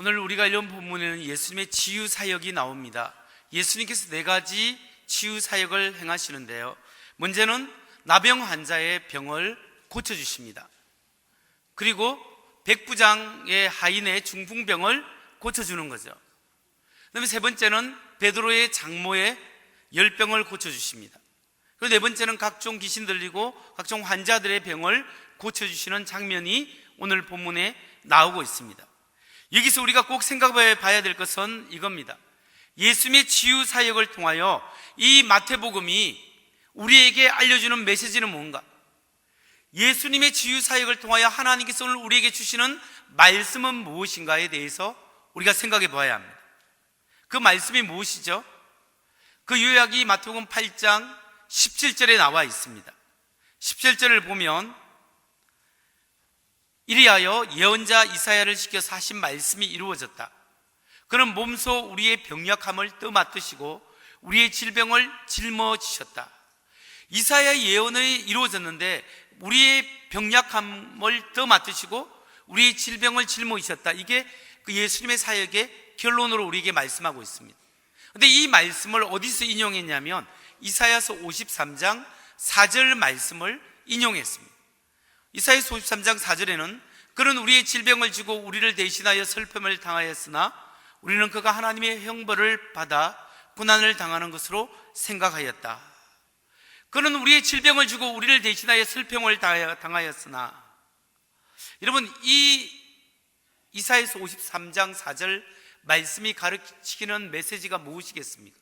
오늘 우리가 읽은 본문에는 예수님의 치유 사역이 나옵니다. 예수님께서 4가지 치유 사역을 행하시는데요, 먼저는 나병 환자의 병을 고쳐주십니다. 그리고 백부장의 하인의 중풍병을 고쳐주는 거죠. 그 다음에 3번째는 베드로의 장모의 열병을 고쳐주십니다. 그리고 4번째는 각종 귀신 들리고 각종 환자들의 병을 고쳐주시는 장면이 오늘 본문에 나오고 있습니다. 여기서 우리가 꼭 생각해 봐야 될 것은 이겁니다. 예수님의 치유 사역을 통하여 이 마태복음이 우리에게 알려주는 메시지는 뭔가? 예수님의 치유 사역을 통하여 하나님께서 오늘 우리에게 주시는 말씀은 무엇인가에 대해서 우리가 생각해 봐야 합니다. 그 말씀이 무엇이죠? 그 요약이 마태복음 8장 17절에 나와 있습니다. 17절을 보면 이리하여 예언자 이사야를 시켜서 하신 말씀이 이루어졌다. 그는 몸소 우리의 병약함을 떠맡으시고 우리의 질병을 짊어지셨다. 이사야 예언이 이루어졌는데 우리의 병약함을 떠맡으시고 우리의 질병을 짊어지셨다. 이게 그 예수님의 사역의 결론으로 우리에게 말씀하고 있습니다. 그런데 이 말씀을 어디서 인용했냐면 이사야서 53장 4절 말씀을 인용했습니다. 이사야서 53장 4절에는 그는 우리의 질병을 지고 우리를 대신하여 슬픔을 당하였으나 우리는 그가 하나님의 형벌을 받아 고난을 당하는 것으로 생각하였다. 그는 우리의 질병을 지고 우리를 대신하여 슬픔을 당하였으나, 여러분, 이 이사야서 53장 4절 말씀이 가르치는 메시지가 무엇이겠습니까?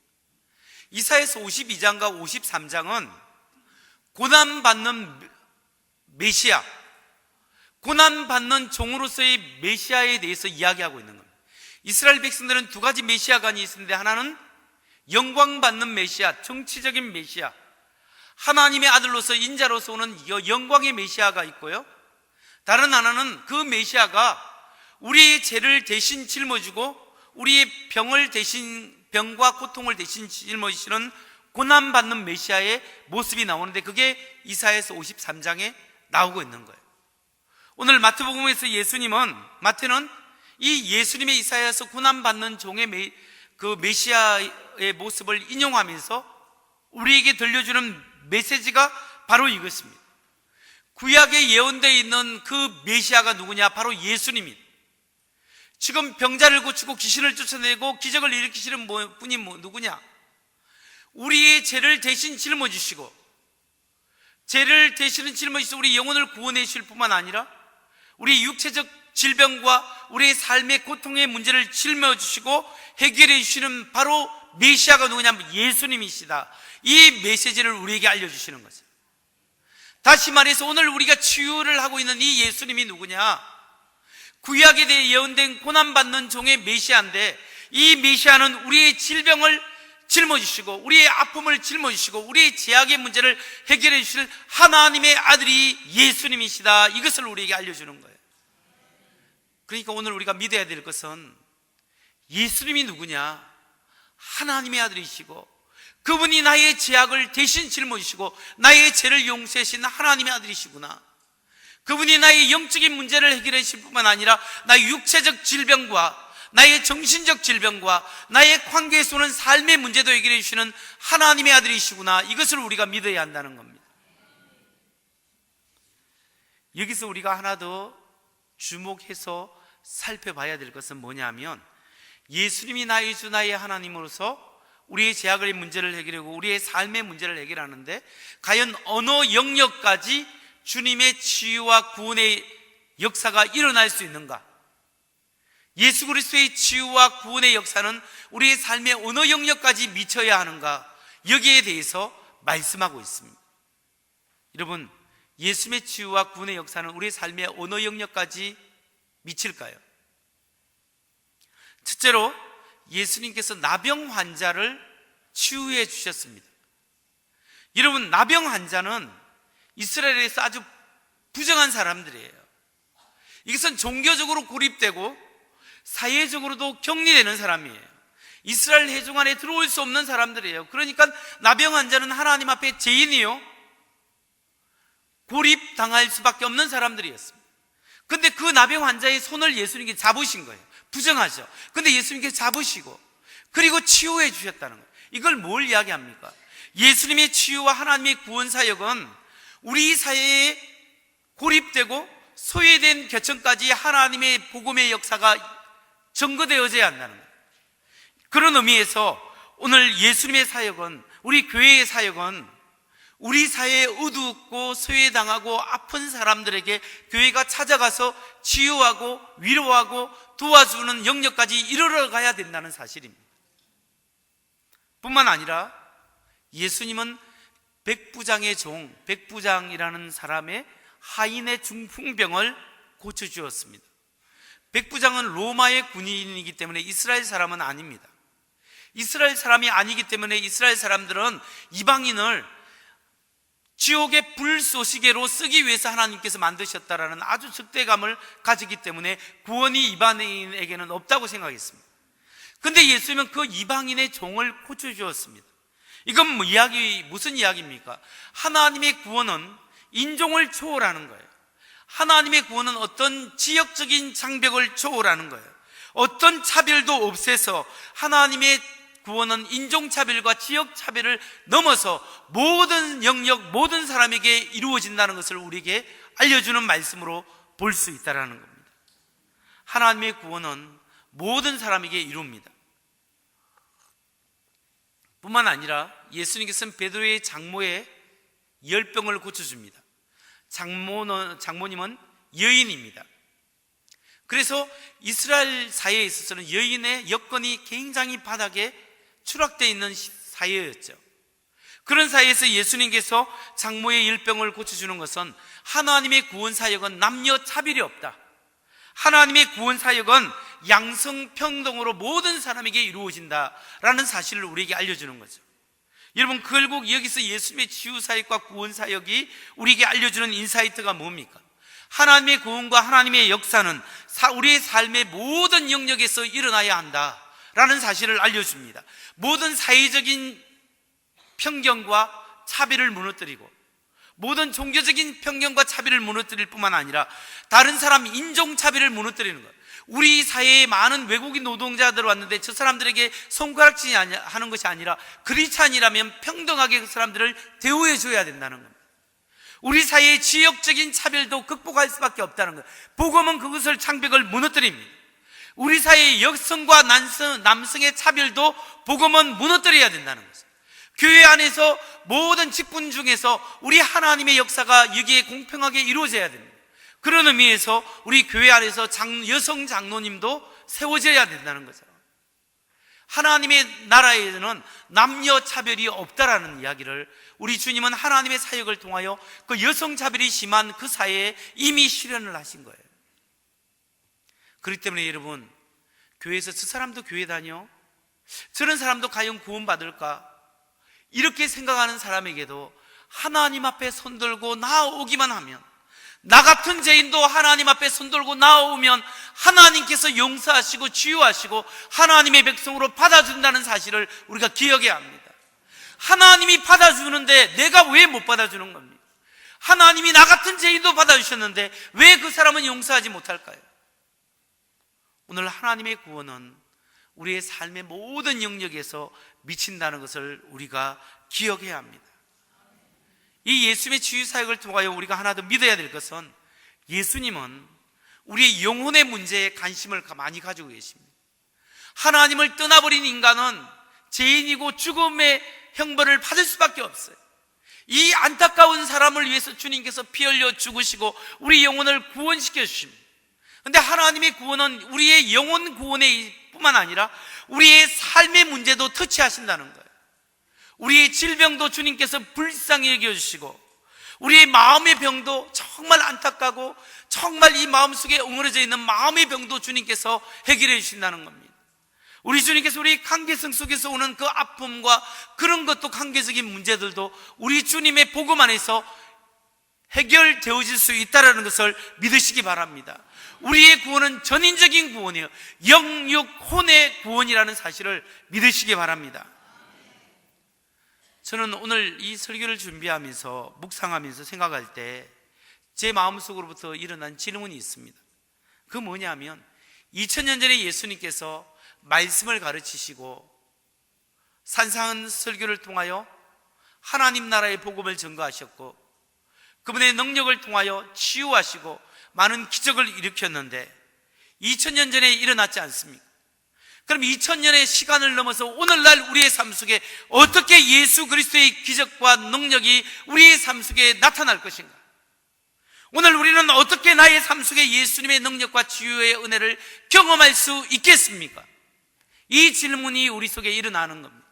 이사야서 52장과 53장은 고난받는 메시아, 고난받는 종으로서의 메시아에 대해서 이야기하고 있는 겁니다. 이스라엘 백성들은 2가지 메시아가 있었는데, 하나는 영광받는 메시아, 정치적인 메시아, 하나님의 아들로서 인자로서 오는 영광의 메시아가 있고요, 다른 하나는 그 메시아가 우리의 죄를 대신 짊어지고 우리의 병과 고통을 대신 짊어지시는 고난받는 메시아의 모습이 나오는데, 그게 이사야서 53장에 나오고 있는 거예요. 오늘 마태복음에서 마태는 이 예수님의 이사야서 고난받는 종의 그 메시아의 모습을 인용하면서 우리에게 들려주는 메시지가 바로 이것입니다. 구약에 예언되어 있는 그 메시아가 누구냐? 바로 예수님입니다. 지금 병자를 고치고 귀신을 쫓아내고 기적을 일으키시는 분이 누구냐? 우리의 죄를 대신 짊어지시고, 죄를 대신 짊어지시고 우리 영혼을 구원해 주실 뿐만 아니라 우리 육체적 질병과 우리의 삶의 고통의 문제를 짊어지시고 해결해 주시는 바로 메시아가 누구냐면 예수님이시다. 이 메시지를 우리에게 알려주시는 거죠. 다시 말해서 오늘 우리가 치유를 하고 있는 이 예수님이 누구냐? 구약에 대해 예언된 고난받는 종의 메시아인데, 이 메시아는 우리의 질병을 짊어지시고 우리의 아픔을 짊어지시고 우리의 죄악의 문제를 해결해 주실 하나님의 아들이 예수님이시다. 이것을 우리에게 알려주는 거예요. 그러니까 오늘 우리가 믿어야 될 것은 예수님이 누구냐? 하나님의 아들이시고 그분이 나의 죄악을 대신 짊어지시고 나의 죄를 용서하신 하나님의 아들이시구나. 그분이 나의 영적인 문제를 해결해 주실 뿐만 아니라 나의 육체적 질병과 나의 정신적 질병과 나의 관계에서 오는 삶의 문제도 해결해 주시는 하나님의 아들이시구나. 이것을 우리가 믿어야 한다는 겁니다. 여기서 우리가 하나 더 주목해서 살펴봐야 될 것은 뭐냐면, 예수님이 나의 주 나의 하나님으로서 우리의 죄악의 문제를 해결하고 우리의 삶의 문제를 해결하는데, 과연 어느 영역까지 주님의 치유와 구원의 역사가 일어날 수 있는가? 예수 그리스도의 치유와 구원의 역사는 우리의 삶의 어느 영역까지 미쳐야 하는가? 여기에 대해서 말씀하고 있습니다. 여러분, 예수님의 치유와 구원의 역사는 우리의 삶의 어느 영역까지 미칠까요? 첫째로 예수님께서 나병 환자를 치유해 주셨습니다. 여러분, 나병 환자는 이스라엘에서 아주 부정한 사람들이에요. 이것은 종교적으로 고립되고 사회적으로도 격리되는 사람이에요. 이스라엘 회중 안에 들어올 수 없는 사람들이에요. 그러니까 나병 환자는 하나님 앞에 죄인이요, 고립당할 수밖에 없는 사람들이었습니다. 근데 그 나병 환자의 손을 예수님께 잡으신 거예요. 부정하죠. 근데 예수님께서 잡으시고 그리고 치유해 주셨다는 거예요. 이걸 뭘 이야기합니까? 예수님의 치유와 하나님의 구원 사역은 우리 사회에 고립되고 소외된 계층까지 하나님의 복음의 역사가 전거되어져야 한다는 거예요. 그런 의미에서 오늘 예수님의 사역은, 우리 교회의 사역은 우리 사회에 어둡고 소외당하고 아픈 사람들에게 교회가 찾아가서 치유하고 위로하고 도와주는 영역까지 이르러 가야 된다는 사실입니다. 뿐만 아니라 예수님은 백부장의 종, 백부장이라는 사람의 하인의 중풍병을 고쳐주었습니다. 백부장은 로마의 군인이기 때문에 이스라엘 사람은 아닙니다. 이스라엘 사람이 아니기 때문에 이스라엘 사람들은 이방인을 지옥의 불쏘시개로 쓰기 위해서 하나님께서 만드셨다라는 아주 적대감을 가지기 때문에 구원이 이방인에게는 없다고 생각했습니다. 근데 예수님은 그 이방인의 종을 고쳐주었습니다. 이건 무슨 이야기입니까? 하나님의 구원은 인종을 초월하는 거예요. 하나님의 구원은 어떤 지역적인 장벽을 초월하는 거예요. 어떤 차별도 없애서 하나님의 구원은 인종차별과 지역차별을 넘어서 모든 영역, 모든 사람에게 이루어진다는 것을 우리에게 알려주는 말씀으로 볼 수 있다는 겁니다. 하나님의 구원은 모든 사람에게 이룹니다. 뿐만 아니라 예수님께서는 베드로의 장모의 열병을 고쳐줍니다. 장모님은 여인입니다. 그래서 이스라엘 사회에 있어서는 여인의 여건이 굉장히 바닥에 추락되어 있는 사회였죠. 그런 사회에서 예수님께서 장모의 열병을 고쳐주는 것은 하나님의 구원 사역은 남녀 차별이 없다. 하나님의 구원 사역은 양성평등으로 모든 사람에게 이루어진다라는 사실을 우리에게 알려주는 거죠. 여러분, 결국 여기서 예수님의 치유 사역과 구원 사역이 우리에게 알려주는 인사이트가 뭡니까? 하나님의 구원과 하나님의 역사는 우리의 삶의 모든 영역에서 일어나야 한다라는 사실을 알려줍니다. 모든 사회적인 편견과 차별을 무너뜨리고 모든 종교적인 편견과 차별을 무너뜨릴 뿐만 아니라 다른 사람 인종차별을 무너뜨리는 것. 우리 사회에 많은 외국인 노동자들 왔는데 저 사람들에게 손가락질 하는 것이 아니라 크리스찬이라면 평등하게 그 사람들을 대우해 줘야 된다는 겁니다. 우리 사회의 지역적인 차별도 극복할 수밖에 없다는 거예요. 복음은 그것을 장벽을 무너뜨립니다. 우리 사회의 여성과 남성의 차별도 복음은 무너뜨려야 된다는 거죠. 교회 안에서 모든 직분 중에서 우리 하나님의 역사가 여기에 공평하게 이루어져야 됩니다. 그런 의미에서 우리 교회 안에서 여성 장로님도 세워져야 된다는 거죠. 하나님의 나라에는 남녀 차별이 없다라는 이야기를 우리 주님은 하나님의 사역을 통하여 그 여성 차별이 심한 그 사회에 이미 실현을 하신 거예요. 그렇기 때문에 여러분, 교회에서 저 사람도 교회 다녀? 저런 사람도 과연 구원받을까? 이렇게 생각하는 사람에게도 하나님 앞에 손들고 나아오기만 하면, 나 같은 죄인도 하나님 앞에 손들고 나아오면 하나님께서 용서하시고 치유하시고 하나님의 백성으로 받아준다는 사실을 우리가 기억해야 합니다. 하나님이 받아주는데 내가 왜 못 받아주는 겁니까? 하나님이 나 같은 죄인도 받아주셨는데 왜 그 사람은 용서하지 못할까요? 오늘 하나님의 구원은 우리의 삶의 모든 영역에서 미친다는 것을 우리가 기억해야 합니다. 이 예수님의 치유 사역을 통하여 우리가 하나 더 믿어야 될 것은 예수님은 우리의 영혼의 문제에 관심을 많이 가지고 계십니다. 하나님을 떠나버린 인간은 죄인이고 죽음의 형벌을 받을 수밖에 없어요. 이 안타까운 사람을 위해서 주님께서 피 흘려 죽으시고 우리 영혼을 구원시켜 주십니다. 그런데 하나님의 구원은 우리의 영혼 구원의 뿐만 아니라 우리의 삶의 문제도 터치하신다는 거예요. 우리의 질병도 주님께서 불쌍히 여겨주시고 우리의 마음의 병도 정말 안타까고 정말 이 마음속에 웅얼어져 있는 마음의 병도 주님께서 해결해 주신다는 겁니다. 우리 주님께서 우리 관계성 속에서 오는 그 아픔과 그런 것도 관계적인 문제들도 우리 주님의 복음 안에서 해결되어질 수 있다는 것을 믿으시기 바랍니다. 우리의 구원은 전인적인 구원이에요. 영육 혼의 구원이라는 사실을 믿으시기 바랍니다. 저는 오늘 이 설교를 준비하면서 묵상하면서 생각할 때 제 마음속으로부터 일어난 질문이 있습니다. 그 뭐냐면 2000년 전에 예수님께서 말씀을 가르치시고 산상 설교를 통하여 하나님 나라의 복음을 전거하셨고 그분의 능력을 통하여 치유하시고 많은 기적을 일으켰는데 2000년 전에 일어났지 않습니까? 그럼 2000년의 시간을 넘어서 오늘날 우리의 삶 속에 어떻게 예수 그리스도의 기적과 능력이 우리의 삶 속에 나타날 것인가? 오늘 우리는 어떻게 나의 삶 속에 예수님의 능력과 치유의 은혜를 경험할 수 있겠습니까? 이 질문이 우리 속에 일어나는 겁니다.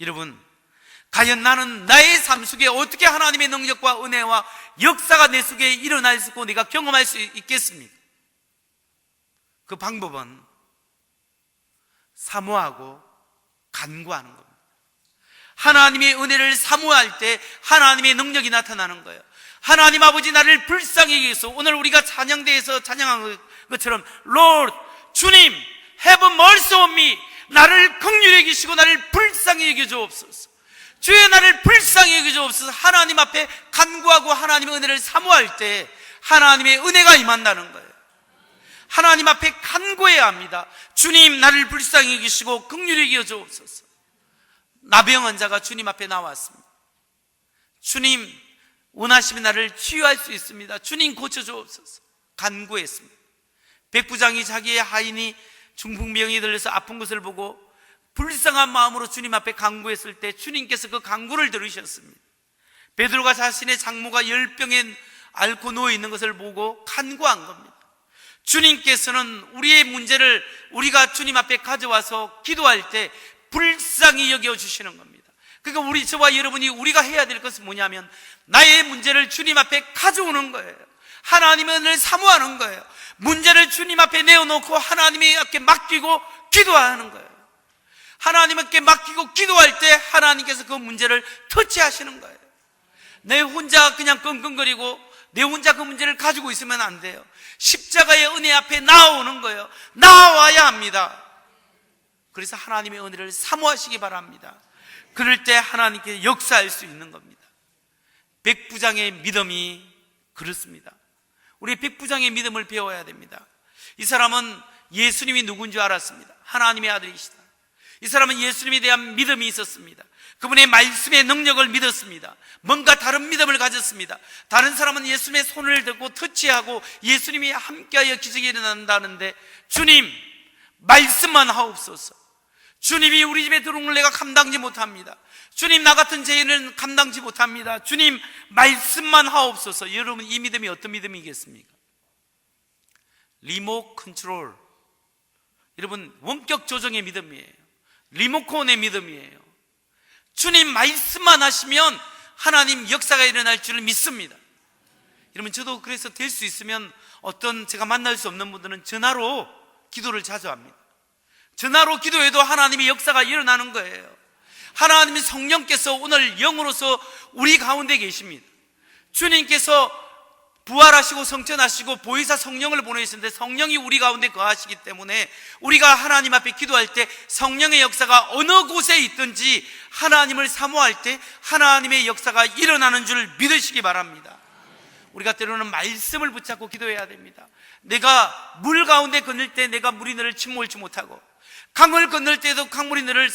여러분, 과연 나는 나의 삶 속에 어떻게 하나님의 능력과 은혜와 역사가 내 속에 일어날 수 있고 내가 경험할 수 있겠습니까? 그 방법은 사모하고 간구하는 겁니다. 하나님의 은혜를 사모할 때 하나님의 능력이 나타나는 거예요. 하나님 아버지 나를 불쌍히 여기소서. 오늘 우리가 찬양대에서 찬양한 것처럼 Lord, 주님, have mercy on me. 나를 긍휼히 여기시고 나를 불쌍히 여겨주옵소서. 주의 나를 불쌍히 여겨주옵소서. 하나님 앞에 간구하고 하나님의 은혜를 사모할 때 하나님의 은혜가 임한다는 거예요. 하나님 앞에 간구해야 합니다. 주님, 나를 불쌍히 여기시고 긍휼히 여겨주옵소서. 나병 환자가 주님 앞에 나왔습니다. 주님, 원하시면 나를 치유할 수 있습니다. 주님, 고쳐주옵소서. 간구했습니다. 백부장이 자기의 하인이 중풍병이 들려서 아픈 것을 보고 불쌍한 마음으로 주님 앞에 간구했을 때 주님께서 그 간구를 들으셨습니다. 베드로가 자신의 장모가 열병에 앓고 누워있는 것을 보고 간구한 겁니다. 주님께서는 우리의 문제를 우리가 주님 앞에 가져와서 기도할 때 불쌍히 여겨주시는 겁니다. 그러니까 저와 여러분이 우리가 해야 될 것은 뭐냐면 나의 문제를 주님 앞에 가져오는 거예요. 하나님의 은혜를 사모하는 거예요. 문제를 주님 앞에 내어놓고 하나님께 맡기고 기도하는 거예요. 하나님께 맡기고 기도할 때 하나님께서 그 문제를 터치하시는 거예요. 내 혼자 그냥 끙끙거리고 내 혼자 그 문제를 가지고 있으면 안 돼요. 십자가의 은혜 앞에 나오는 거예요. 나와야 합니다. 그래서 하나님의 은혜를 사모하시기 바랍니다. 그럴 때 하나님께 역사할 수 있는 겁니다. 백부장의 믿음이 그렇습니다. 우리 백부장의 믿음을 배워야 됩니다. 이 사람은 예수님이 누군지 알았습니다. 하나님의 아들이시다. 이 사람은 예수님에 대한 믿음이 있었습니다. 그분의 말씀의 능력을 믿었습니다. 뭔가 다른 믿음을 가졌습니다. 다른 사람은 예수님의 손을 들고 터치하고 예수님이 함께하여 기적이 일어난다는데 주님, 말씀만 하옵소서. 주님이 우리 집에 들어온 걸 내가 감당지 못합니다. 주님, 나 같은 죄인은 감당지 못합니다. 주님, 말씀만 하옵소서. 여러분, 이 믿음이 어떤 믿음이겠습니까? 리모트 컨트롤. 여러분, 원격 조정의 믿음이에요. 리모컨의 믿음이에요. 주님 말씀만 하시면 하나님 역사가 일어날 줄을 믿습니다. 여러분, 저도 그래서 될 수 있으면 어떤 제가 만날 수 없는 분들은 전화로 기도를 자주 합니다. 전화로 기도해도 하나님의 역사가 일어나는 거예요. 하나님의 성령께서 오늘 영으로서 우리 가운데 계십니다. 주님께서 부활하시고 성천하시고 보혜사 성령을 보내셨는데 성령이 우리 가운데 거하시기 때문에 우리가 하나님 앞에 기도할 때 성령의 역사가 어느 곳에 있든지 하나님을 사모할 때 하나님의 역사가 일어나는 줄 믿으시기 바랍니다. 우리가 때로는 말씀을 붙잡고 기도해야 됩니다. 내가 물 가운데 건널 때 내가 물이 너를 침몰치 못하고 강을 건널 때도 강물이 너를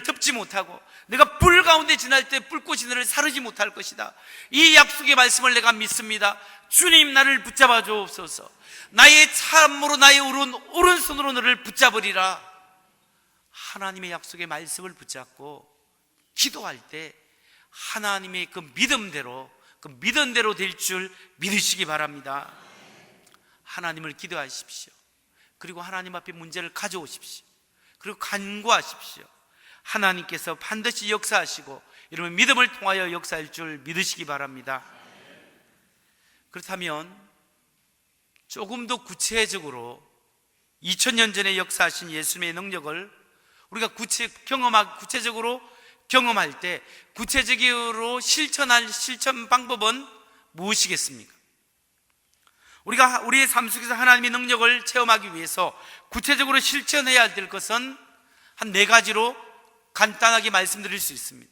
덮지 못하고 내가 불 가운데 지날 때 불꽃이 너를 사르지 못할 것이다. 이 약속의 말씀을 내가 믿습니다. 주님, 나를 붙잡아 주옵소서. 나의 참으로 나의 오른손으로 너를 붙잡으리라. 하나님의 약속의 말씀을 붙잡고 기도할 때 하나님의 그 믿음대로 될 줄 믿으시기 바랍니다. 하나님을 기도하십시오. 그리고 하나님 앞에 문제를 가져오십시오. 그리고 간구하십시오. 하나님께서 반드시 역사하시고 여러분 믿음을 통하여 역사할 줄 믿으시기 바랍니다. 그렇다면 조금 더 구체적으로 2000년 전에 역사하신 예수님의 능력을 우리가 구체적으로 경험할 때 구체적으로 실천할 실천 방법은 무엇이겠습니까? 우리가 우리의 삶 속에서 하나님의 능력을 체험하기 위해서 구체적으로 실천해야 될 것은 한 4가지로 간단하게 말씀드릴 수 있습니다.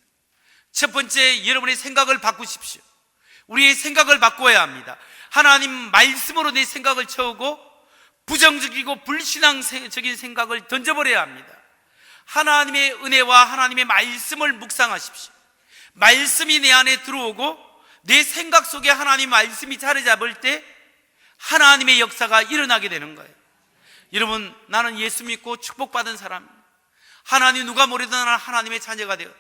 첫 번째, 여러분의 생각을 바꾸십시오. 우리의 생각을 바꿔야 합니다. 하나님 말씀으로 내 생각을 채우고 부정적이고 불신앙적인 생각을 던져버려야 합니다. 하나님의 은혜와 하나님의 말씀을 묵상하십시오. 말씀이 내 안에 들어오고 내 생각 속에 하나님의 말씀이 자리 잡을 때 하나님의 역사가 일어나게 되는 거예요. 여러분, 나는 예수 믿고 축복받은 사람입니다. 하나님 누가 모르던 나는 하나님의 자녀가 되었다.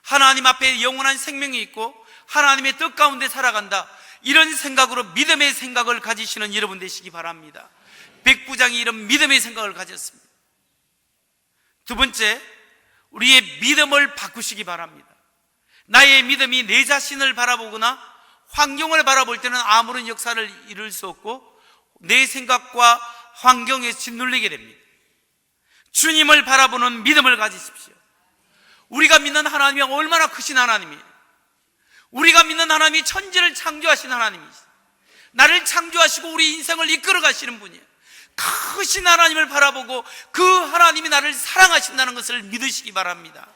하나님 앞에 영원한 생명이 있고 하나님의 뜻 가운데 살아간다. 이런 생각으로 믿음의 생각을 가지시는 여러분 되시기 바랍니다. 백부장이 이런 믿음의 생각을 가졌습니다. 두 번째, 우리의 믿음을 바꾸시기 바랍니다. 나의 믿음이 내 자신을 바라보거나 환경을 바라볼 때는 아무런 역사를 이룰 수 없고 내 생각과 환경에 짓눌리게 됩니다. 주님을 바라보는 믿음을 가지십시오. 우리가 믿는 하나님이 얼마나 크신 하나님이에요. 우리가 믿는 하나님이 천지를 창조하신 하나님이시죠. 나를 창조하시고 우리 인생을 이끌어 가시는 분이에요. 크신 하나님을 바라보고 그 하나님이 나를 사랑하신다는 것을 믿으시기 바랍니다.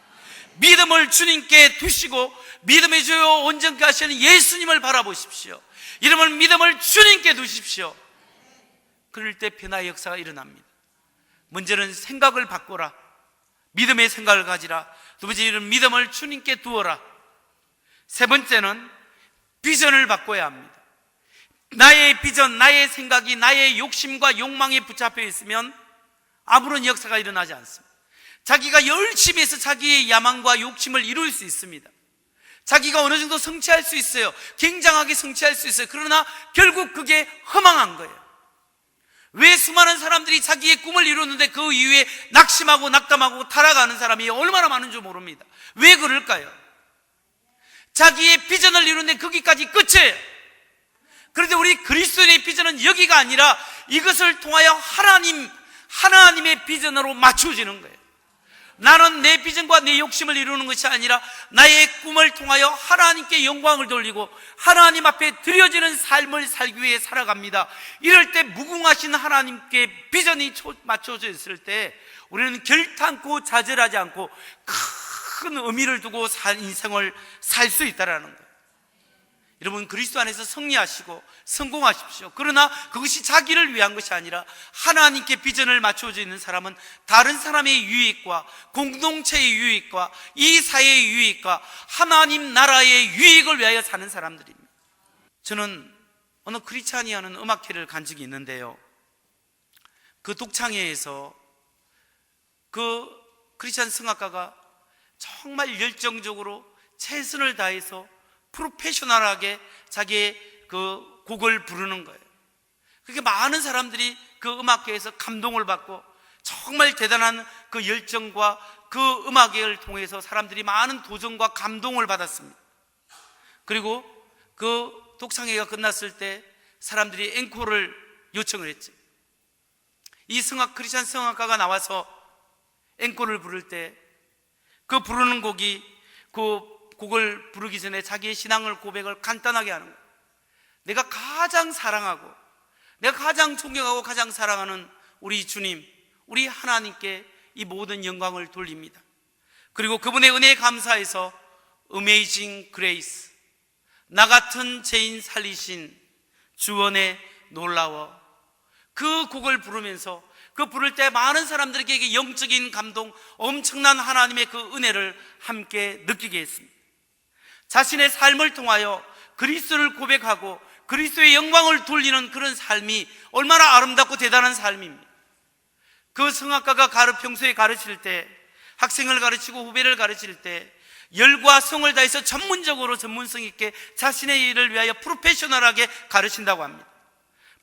믿음을 주님께 두시고 믿음의 주요 온전케 하시는 예수님을 바라보십시오. 이름을 믿음을 주님께 두십시오. 그럴 때 변화의 역사가 일어납니다. 먼저는 생각을 바꿔라. 믿음의 생각을 가지라. 두 번째는 믿음을 주님께 두어라. 세 번째는 비전을 바꿔야 합니다. 나의 비전, 나의 생각이 나의 욕심과 욕망에 붙잡혀 있으면 아무런 역사가 일어나지 않습니다. 자기가 열심히 해서 자기의 야망과 욕심을 이룰 수 있습니다. 자기가 어느 정도 성취할 수 있어요. 굉장하게 성취할 수 있어요. 그러나 결국 그게 허망한 거예요. 왜 수많은 사람들이 자기의 꿈을 이루는데 그 이후에 낙심하고 낙담하고 타락하는 사람이 얼마나 많은 줄 모릅니다. 왜 그럴까요? 자기의 비전을 이루는데 거기까지 끝이에요. 그런데 우리 그리스도인의 비전은 여기가 아니라 이것을 통하여 하나님의 비전으로 맞춰지는 거예요. 나는 내 비전과 내 욕심을 이루는 것이 아니라 나의 꿈을 통하여 하나님께 영광을 돌리고 하나님 앞에 드려지는 삶을 살기 위해 살아갑니다. 이럴 때 무궁하신 하나님께 비전이 맞춰져 있을 때 우리는 결탄코 좌절하지 않고 큰 의미를 두고 인생을 살 수 있다는 거예요. 여러분, 그리스도 안에서 승리하시고 성공하십시오. 그러나 그것이 자기를 위한 것이 아니라 하나님께 비전을 맞춰져 있는 사람은 다른 사람의 유익과 공동체의 유익과 이 사회의 유익과 하나님 나라의 유익을 위하여 사는 사람들입니다. 저는 어느 크리스찬이하는 음악회를 간 적이 있는데요, 그 독창회에서 그 크리스찬 성악가가 정말 열정적으로 최선을 다해서 프로페셔널하게 자기의 그 곡을 부르는 거예요. 그렇게 많은 사람들이 그 음악회에서 감동을 받고 정말 대단한 그 열정과 그 음악회를 통해서 사람들이 많은 도전과 감동을 받았습니다. 그리고 그 독창회가 끝났을 때 사람들이 앵콜을 요청을 했죠. 이 크리스찬 성악가가 나와서 앵콜을 부를 때 그 부르는 곡이 그 곡을 부르기 전에 자기의 신앙을 고백을 간단하게 하는 거예요. 내가 가장 사랑하고 내가 가장 존경하고 가장 사랑하는 우리 주님, 우리 하나님께 이 모든 영광을 돌립니다. 그리고 그분의 은혜에 감사해서 Amazing Grace, 나 같은 죄인 살리신 주원의 놀라워, 그 곡을 부르면서 그 부를 때 많은 사람들에게 영적인 감동, 엄청난 하나님의 그 은혜를 함께 느끼게 했습니다. 자신의 삶을 통하여 그리스도를 고백하고 그리스도의 영광을 돌리는 그런 삶이 얼마나 아름답고 대단한 삶입니다. 그 성악가가 평소에 가르칠 때, 학생을 가르치고 후배를 가르칠 때 열과 성을 다해서 전문적으로 전문성 있게 자신의 일을 위하여 프로페셔널하게 가르친다고 합니다.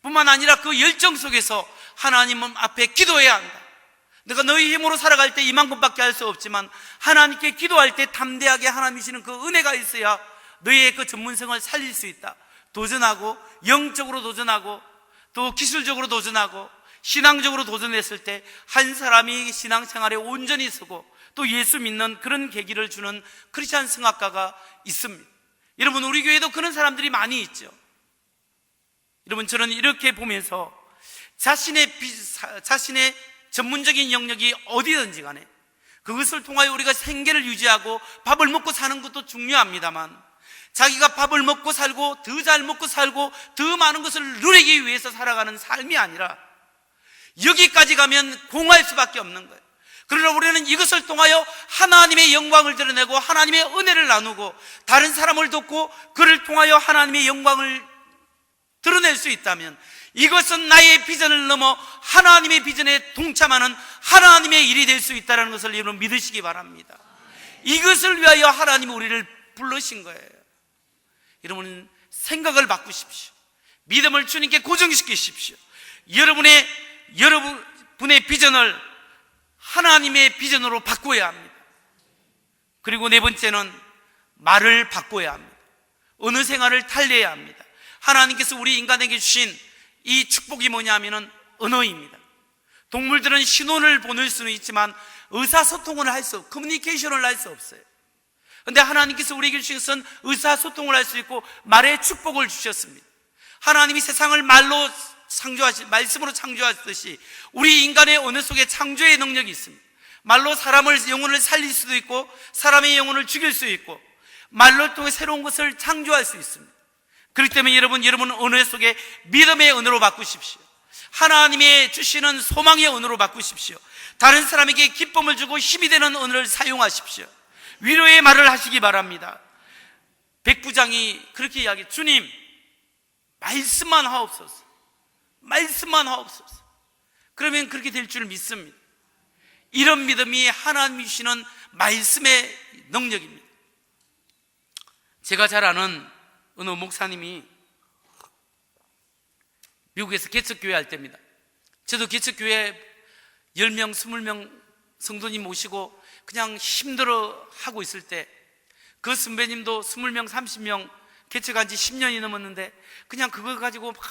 뿐만 아니라 그 열정 속에서 하나님 앞에 기도해야 한다. 내가 너희 힘으로 살아갈 때 이만큼밖에 할 수 없지만 하나님께 기도할 때 담대하게 하나님이 주시는 그 은혜가 있어야 너희의 그 전문성을 살릴 수 있다. 도전하고 영적으로 도전하고 또 기술적으로 도전하고 신앙적으로 도전했을 때 한 사람이 신앙생활에 온전히 서고 또 예수 믿는 그런 계기를 주는 크리스찬 성악가가 있습니다. 여러분, 우리 교회도 그런 사람들이 많이 있죠. 여러분, 저는 이렇게 보면서 자신의 전문적인 영역이 어디든지 간에 그것을 통하여 우리가 생계를 유지하고 밥을 먹고 사는 것도 중요합니다만, 자기가 밥을 먹고 살고 더 잘 먹고 살고 더 많은 것을 누리기 위해서 살아가는 삶이 아니라 여기까지 가면 공할 수밖에 없는 거예요. 그러나 우리는 이것을 통하여 하나님의 영광을 드러내고 하나님의 은혜를 나누고 다른 사람을 돕고 그를 통하여 하나님의 영광을 드러낼 수 있다면 이것은 나의 비전을 넘어 하나님의 비전에 동참하는 하나님의 일이 될 수 있다는 것을 여러분 믿으시기 바랍니다. 이것을 위하여 하나님이 우리를 부르신 거예요. 여러분 생각을 바꾸십시오. 믿음을 주님께 고정시키십시오. 여러분의 비전을 하나님의 비전으로 바꿔야 합니다. 그리고 네 번째는 말을 바꿔야 합니다. 어느 생활을 달래야 합니다. 하나님께서 우리 인간에게 주신 이 축복이 뭐냐면은 언어입니다. 동물들은 신호를 보낼 수는 있지만 의사소통을 커뮤니케이션을 할 수 없어요. 그런데 하나님께서 우리에게 주신 것은 의사소통을 할 수 있고 말의 축복을 주셨습니다. 하나님이 세상을 말씀으로 창조하셨듯이 우리 인간의 언어 속에 창조의 능력이 있습니다. 말로 사람의 영혼을 살릴 수도 있고 사람의 영혼을 죽일 수 있고 말로 통해 새로운 것을 창조할 수 있습니다. 그렇기 때문에 여러분 언어 속에 믿음의 언어로 바꾸십시오. 하나님의 주시는 소망의 언어로 바꾸십시오. 다른 사람에게 기쁨을 주고 힘이 되는 언어를 사용하십시오. 위로의 말을 하시기 바랍니다. 백부장이 그렇게 이야기해요. 주님, 말씀만 하옵소서. 말씀만 하옵소서. 그러면 그렇게 될 줄 믿습니다. 이런 믿음이 하나님이 주시는 말씀의 능력입니다. 제가 잘 아는 어느 목사님이 미국에서 개척교회 할 때입니다. 저도 개척교회 10명, 20명 성도님 모시고 그냥 힘들어 하고 있을 때 그 선배님도 20명, 30명 개척한 지 10년이 넘었는데 그냥 그거 가지고 막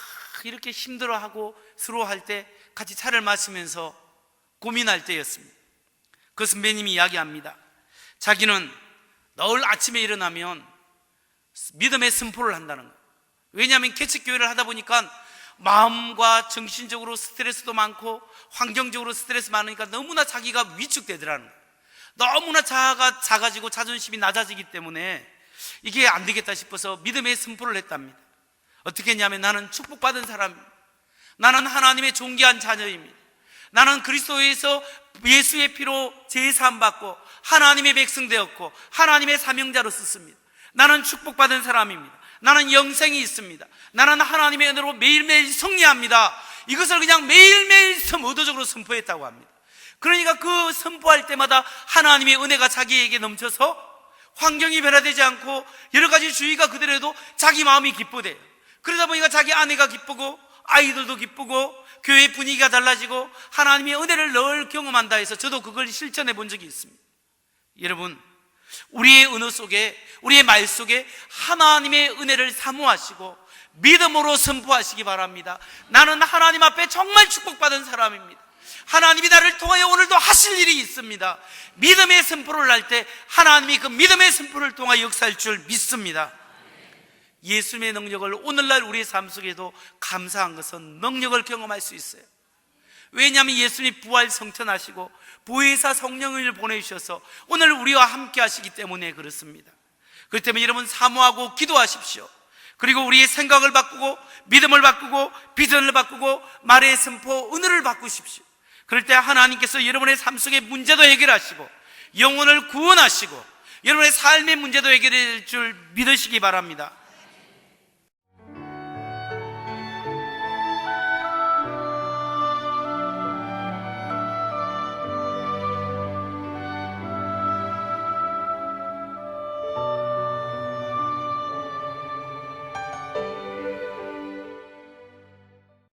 이렇게 힘들어하고 서러워할 때 같이 차를 마시면서 고민할 때였습니다. 그 선배님이 이야기합니다. 자기는 늘 아침에 일어나면 믿음의 선포를 한다는 거예요. 왜냐하면 개척교회를 하다 보니까 마음과 정신적으로 스트레스도 많고 환경적으로 스트레스 많으니까 너무나 자기가 위축되더라는 거예요. 너무나 작아지고 자존심이 낮아지기 때문에 이게 안 되겠다 싶어서 믿음의 선포를 했답니다. 어떻게 했냐면 나는 축복받은 사람입니다. 나는 하나님의 존귀한 자녀입니다. 나는 그리스도에서 예수의 피로 제사함받고 하나님의 백성 되었고 하나님의 사명자로 썼습니다. 나는 축복받은 사람입니다. 나는 영생이 있습니다. 나는 하나님의 은혜로 매일매일 승리합니다. 이것을 그냥 매일매일 의도적으로 선포했다고 합니다. 그러니까 그 선포할 때마다 하나님의 은혜가 자기에게 넘쳐서 환경이 변화되지 않고 여러 가지 주의가 그대로 해도 자기 마음이 기쁘대요. 그러다 보니까 자기 아내가 기쁘고 아이들도 기쁘고 교회 분위기가 달라지고 하나님의 은혜를 늘 경험한다 해서 저도 그걸 실천해 본 적이 있습니다. 여러분, 우리의 언어 속에, 우리의 말 속에 하나님의 은혜를 사모하시고 믿음으로 선포하시기 바랍니다. 나는 하나님 앞에 정말 축복받은 사람입니다. 하나님이 나를 통하여 오늘도 하실 일이 있습니다. 믿음의 선포를 할 때 하나님이 그 믿음의 선포를 통하여 역사할 줄 믿습니다. 예수님의 능력을 오늘날 우리의 삶 속에도 감사한 것은 능력을 경험할 수 있어요. 왜냐하면 예수님이 부활 성천하시고 보혜사 성령을 보내주셔서 오늘 우리와 함께 하시기 때문에 그렇습니다. 그렇기 때문에 여러분 사모하고 기도하십시오. 그리고 우리의 생각을 바꾸고 믿음을 바꾸고 비전을 바꾸고 말의 선포, 은혜를 바꾸십시오. 그럴 때 하나님께서 여러분의 삶 속의 문제도 해결하시고 영혼을 구원하시고 여러분의 삶의 문제도 해결할 줄 믿으시기 바랍니다.